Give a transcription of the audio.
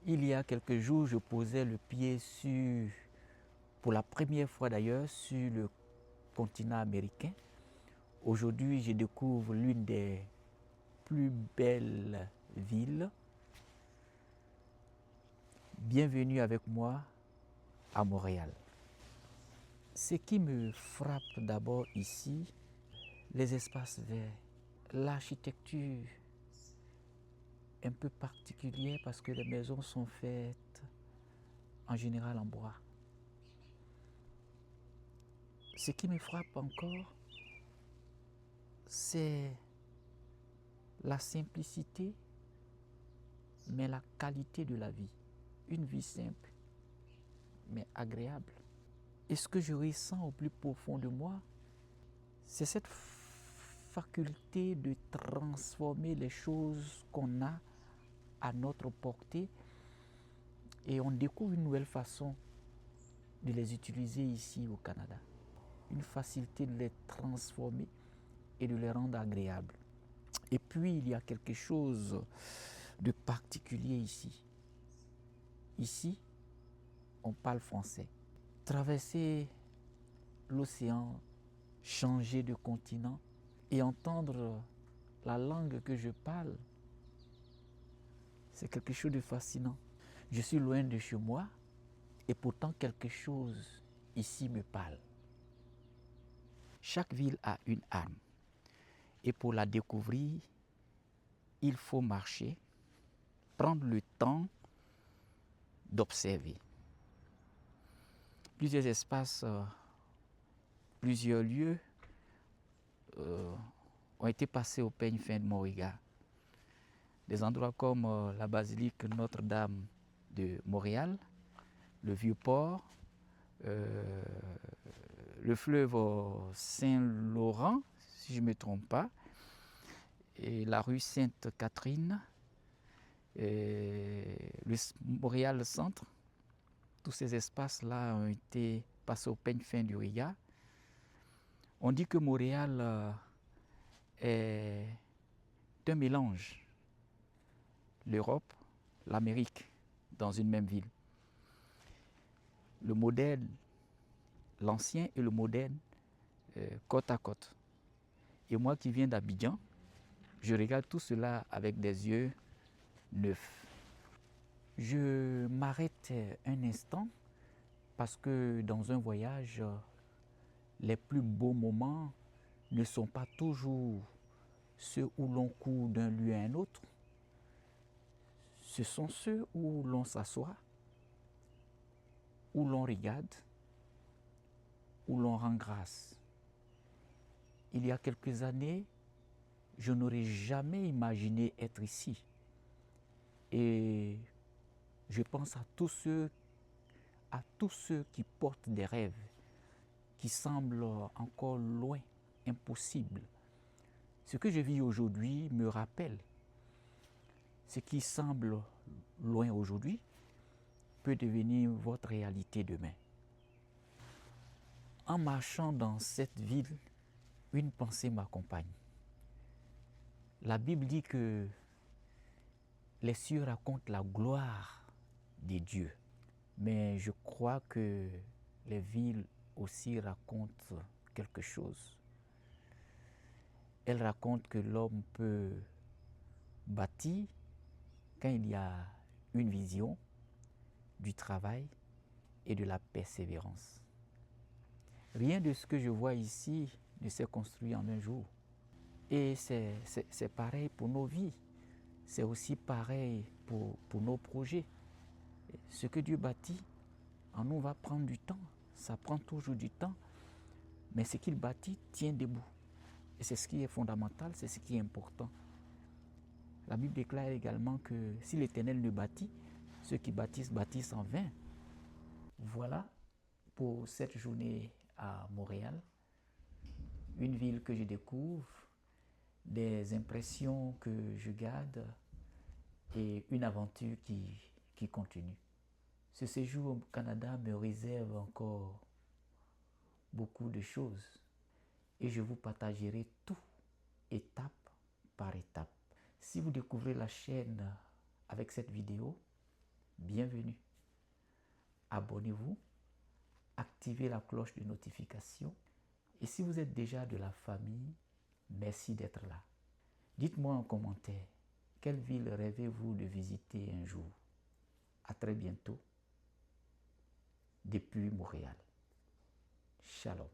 Il y a quelques jours, je posais le pied sur, pour la première fois d'ailleurs, sur le continent américain. Aujourd'hui, je découvre l'une des plus belles villes. Bienvenue avec moi à Montréal. Ce qui me frappe d'abord ici, les espaces verts, l'architecture un peu particulière parce que les maisons sont faites en général en bois. Ce qui me frappe encore, c'est la simplicité, mais la qualité de la vie. Une vie simple, mais agréable. Et ce que je ressens au plus profond de moi, c'est cette faculté de transformer les choses qu'on a à notre portée et on découvre une nouvelle façon de les utiliser ici au Canada. Une facilité de les transformer et de les rendre agréables. Et puis il y a quelque chose de particulier ici. Ici, on parle français. Traverser l'océan, changer de continent et entendre la langue que je parle, c'est quelque chose de fascinant. Je suis loin de chez moi et pourtant quelque chose ici me parle. Chaque ville a une âme et pour la découvrir, il faut marcher, prendre le temps d'observer. Plusieurs espaces, plusieurs lieux ont été passés au peigne fin de mon regard. Des endroits comme la basilique Notre-Dame de Montréal, le Vieux-Port, le fleuve Saint-Laurent, si je ne me trompe pas, et la rue Sainte-Catherine, le Montréal Centre. Tous ces espaces-là ont été passés au peigne fin du regard. On dit que Montréal est un mélange. L'Europe, l'Amérique, dans une même ville. Le modèle, l'ancien et le moderne, côte à côte. Et moi qui viens d'Abidjan, je regarde tout cela avec des yeux neufs. Je m'arrête un instant parce que dans un voyage, les plus beaux moments ne sont pas toujours ceux où l'on court d'un lieu à un autre. Ce sont ceux où l'on s'assoit, où l'on regarde, où l'on rend grâce. Il y a quelques années, je n'aurais jamais imaginé être ici. Et je pense à tous ceux qui portent des rêves, qui semblent encore loin, impossibles. Ce que je vis aujourd'hui me rappelle ce qui semble loin aujourd'hui peut devenir votre réalité demain. En marchant dans cette ville, une pensée m'accompagne. La Bible dit que les cieux racontent la gloire des dieux, mais je crois que les villes aussi racontent quelque chose. Elles racontent que l'homme peut bâtir quand il y a une vision, du travail et de la persévérance. Rien de ce que je vois ici ne s'est construit en un jour. Et c'est pareil pour nos vies. C'est aussi pareil pour nos projets. Ce que Dieu bâtit, en nous va prendre du temps. Ça prend toujours du temps. Mais ce qu'il bâtit tient debout. Et c'est ce qui est fondamental, c'est ce qui est important. La Bible déclare également que si l'Éternel ne bâtit, ceux qui bâtissent, bâtissent en vain. Voilà pour cette journée à Montréal, une ville que je découvre, des impressions que je garde et une aventure qui continue. Ce séjour au Canada me réserve encore beaucoup de choses et je vous partagerai tout, étape par étape. Si vous découvrez la chaîne avec cette vidéo, bienvenue. Abonnez-vous, activez la cloche de notification. Et si vous êtes déjà de la famille, merci d'être là. Dites-moi en commentaire, quelle ville rêvez-vous de visiter un jour? À très bientôt, depuis Montréal. Shalom.